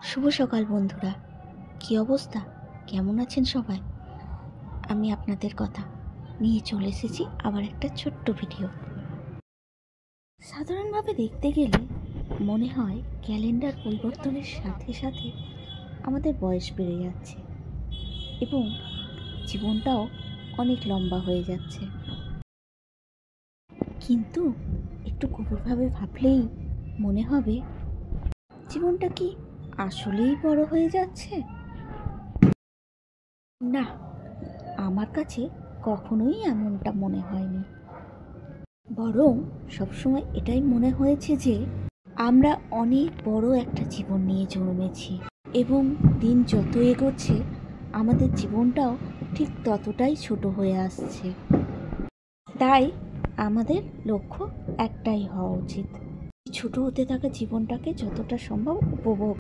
শুভ সকাল বন্ধুরা, কি অবস্থা? কেমন আছেন সবাই? আমি আপনাদের কথা নিয়ে চলে এসেছি আবার একটা ছোট্ট ভিডিও। সাধারণভাবে দেখতে গেলে মনে হয় ক্যালেন্ডার পরিবর্তনের সাথে সাথে আমাদের বয়স বেড়ে যাচ্ছে এবং জীবনটাও অনেক লম্বা হয়ে যাচ্ছে। কিন্তু একটু গভীরভাবে ভাবলেই মনে হবে জীবনটা কি আসলেই বড় হয়ে যাচ্ছে? না, আমার কাছে কখনোই এমনটা মনে হয়নি। বরং সবসময় এটাই মনে হয়েছে যে আমরা অনেক বড় একটা জীবন নিয়ে জন্মেছি এবং দিন যত এগোচ্ছে আমাদের জীবনটাও ঠিক ততটাই ছোট হয়ে আসছে। তাই আমাদের লক্ষ্য একটাই হওয়া উচিত, ছোট হতে থাকা জীবনটাকে যতটা সম্ভব উপভোগ